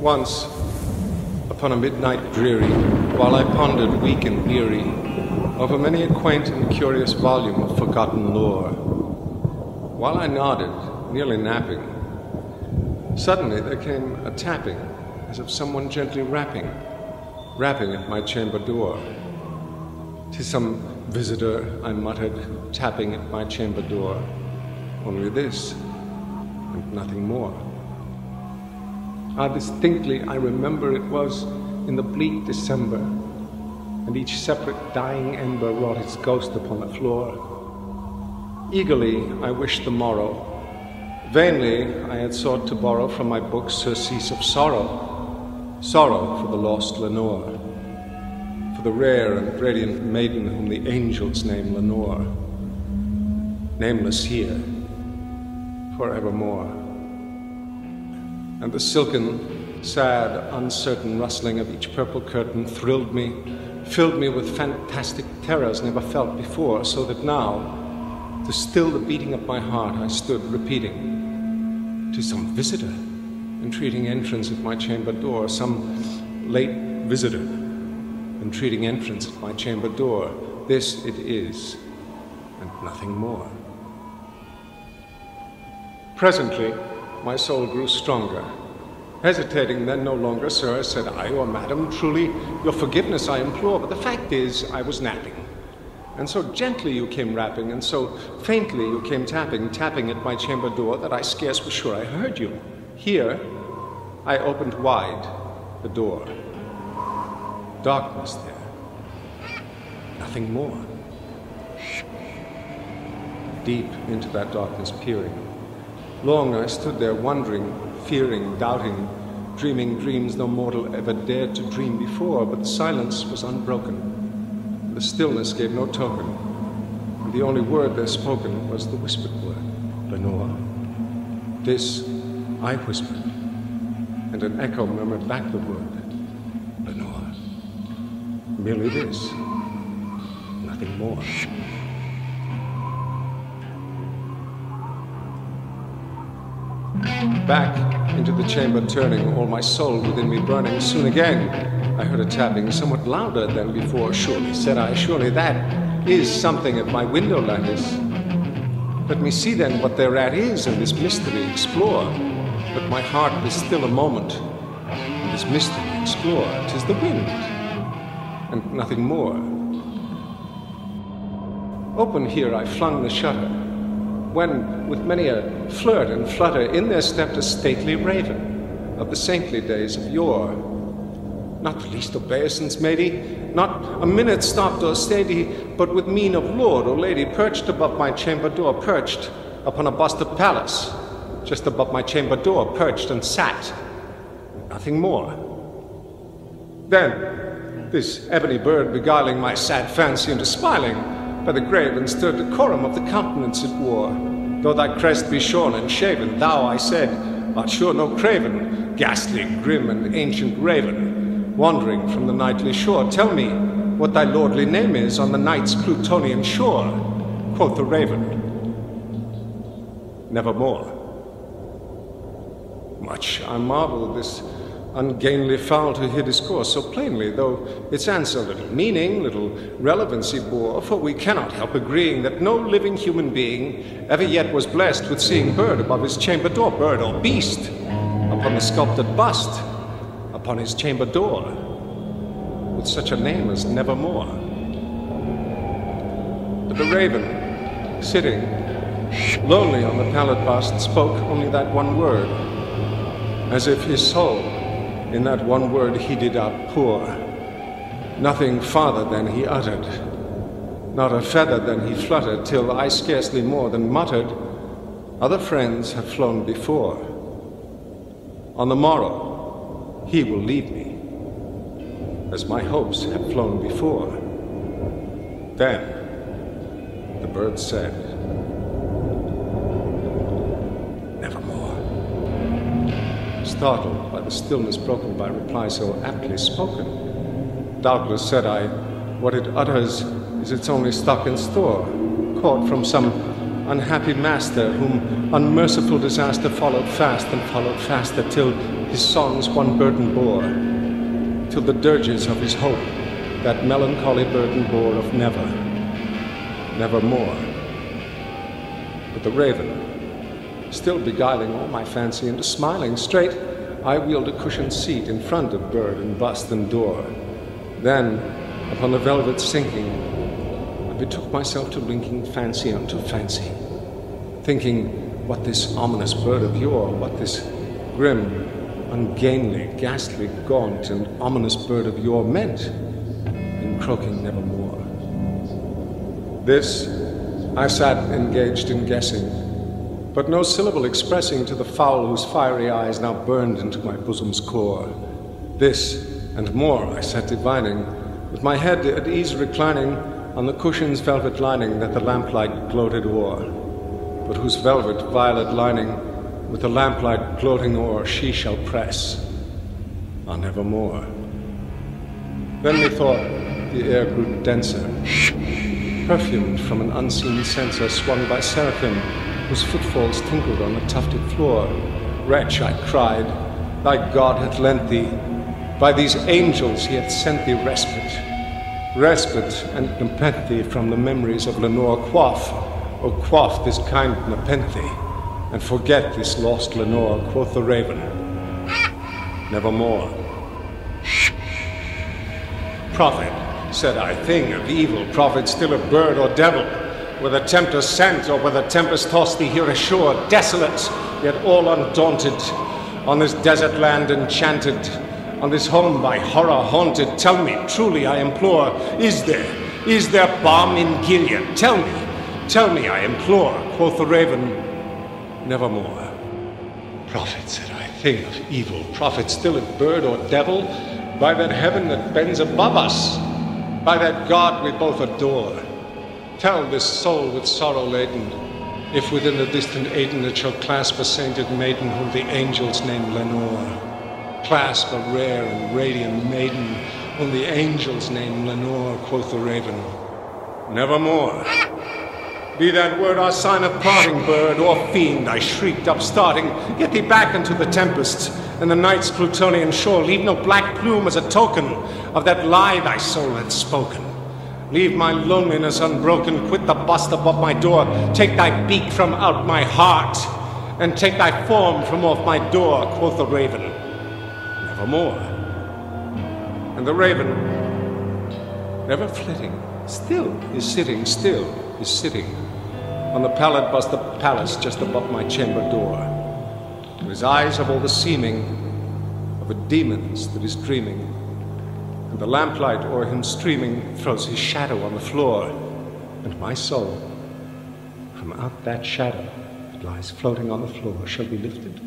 Once, upon a midnight dreary, while I pondered weak and weary over many a quaint and curious volume of forgotten lore, while I nodded, nearly napping, suddenly there came a tapping, as of someone gently rapping at my chamber door. "'Tis some visitor," I muttered, tapping at my chamber door. Only this, and nothing more. Distinctly I remember it was in the bleak December, and each separate dying ember wrought its ghost upon the floor. Eagerly I wished the morrow. Vainly I had sought to borrow from my books surcease of sorrow for the lost Lenore, for the rare and radiant maiden whom the angels name Lenore, nameless here, forevermore. And the silken, sad, uncertain rustling of each purple curtain thrilled me, filled me with fantastic terrors never felt before, so that now, to still the beating of my heart, I stood repeating, "'Tis some visitor entreating entrance at my chamber door, some late visitor entreating entrance at my chamber door. This it is, and nothing more." Presently, my soul grew stronger. Hesitating then no longer, "Sir," said I, "or madam, truly your forgiveness I implore, but the fact is I was napping. And so gently you came rapping, and so faintly you came tapping at my chamber door, that I scarce was sure I heard you. Here, I opened wide the door. Darkness there. Nothing more. Deep into that darkness peering. Long I stood there wondering, fearing, doubting, dreaming dreams no mortal ever dared to dream before, but the silence was unbroken. The stillness gave no token, and the only word there spoken was the whispered word, "Lenore." This I whispered, and an echo murmured back the word, "Lenore." Merely this, nothing more. Back into the chamber turning, all my soul within me burning, soon again I heard a tapping, somewhat louder than before. "Surely," said I, "surely that is something at my window lattice. Let me see then what thereat is, and this mystery explore. Let my heart be still a moment, and this mystery explore. 'Tis the wind, and nothing more." Open here I flung the shutter, when, with many a flirt and flutter, in there stepped a stately raven of the saintly days of yore. Not the least obeisance made he, not a minute stopped or stayed he, but with mien of lord or lady perched above my chamber door, perched upon a bust of Pallas, just above my chamber door, perched and sat, nothing more. Then, this ebony bird beguiling my sad fancy into smiling, by the grave and stirred decorum of the countenance it wore. "Though thy crest be shorn and shaven, thou," I said, "art sure no craven, ghastly, grim, and ancient raven, wandering from the nightly shore. Tell me what thy lordly name is on the night's Plutonian shore." Quoth the raven, "Nevermore." Much I marveled this ungainly fowl to hear discourse so plainly, though its answer little meaning, little relevancy bore, for we cannot help agreeing that no living human being ever yet was blessed with seeing bird above his chamber door, bird or beast, upon the sculptured bust, upon his chamber door, with such a name as Nevermore. But the raven, sitting lonely on the pallid bust, spoke only that one word, as if his soul in that one word he did outpour. Nothing farther than he uttered, not a feather than he fluttered, till I scarcely more than muttered, "Other friends have flown before. On the morrow he will leave me, as my hopes have flown before." Then the bird said, "Nevermore." Startled by the stillness broken by reply so aptly spoken, "Doubtless," said I, "what it utters is its only stock and store, caught from some unhappy master, whom unmerciful disaster followed fast and followed faster, till his songs one burden bore, till the dirges of his hope that melancholy burden bore of never, nevermore. But the raven, still beguiling all my fancy into smiling straight, I wheeled a cushioned seat in front of bird and bust and door. Then, upon the velvet sinking, I betook myself to linking fancy unto fancy, thinking what this ominous bird of yore, what this grim, ungainly, ghastly, gaunt, and ominous bird of yore meant in croaking nevermore. This I sat engaged in guessing, but no syllable expressing to the fowl whose fiery eyes now burned into my bosom's core. This and more I sat divining, with my head at ease reclining on the cushion's velvet lining that the lamplight gloated o'er, but whose velvet violet lining with the lamplight gloating o'er she shall press on nevermore. Then methought the air grew denser, perfumed from an unseen censer swung by seraphim whose footfalls tinkled on the tufted floor. Wretch, I cried, thy God hath lent thee, by these angels he hath sent thee respite, respite and nepenthe from the memories of Lenore. Quaff, O quaff this kind nepenthe, and forget this lost Lenore, quoth the raven, nevermore. Prophet, said I, thing of evil, prophet, still a bird or devil, whether tempter sent or whether tempest tossed thee here ashore, desolate, yet all undaunted, on this desert land enchanted, on this home by horror haunted, tell me, truly I implore, is there balm in Gilead? Tell me, I implore, quoth the raven, nevermore. Prophet, said I, thing of evil, prophet, still a bird or devil, by that heaven that bends above us, by that God we both adore, tell this soul with sorrow laden, if within the distant Aden it shall clasp a sainted maiden whom the angels name Lenore. Clasp a rare and radiant maiden whom the angels name Lenore, quoth the raven, nevermore. Be that word our sign of parting, bird or fiend, I shrieked, upstarting, get thee back into the tempest and the night's Plutonian shore. Leave no black plume as a token of that lie thy soul hath spoken. Leave my loneliness unbroken, quit the bust above my door, take thy beak from out my heart, and take thy form from off my door, quoth the raven, nevermore. And the raven, never flitting, still is sitting, on the pallid bust of palace just above my chamber door. To his eyes have all the seeming of a demon's that is dreaming, and the lamplight o'er him streaming throws his shadow on the floor, and my soul, from out that shadow that lies floating on the floor, shall be lifted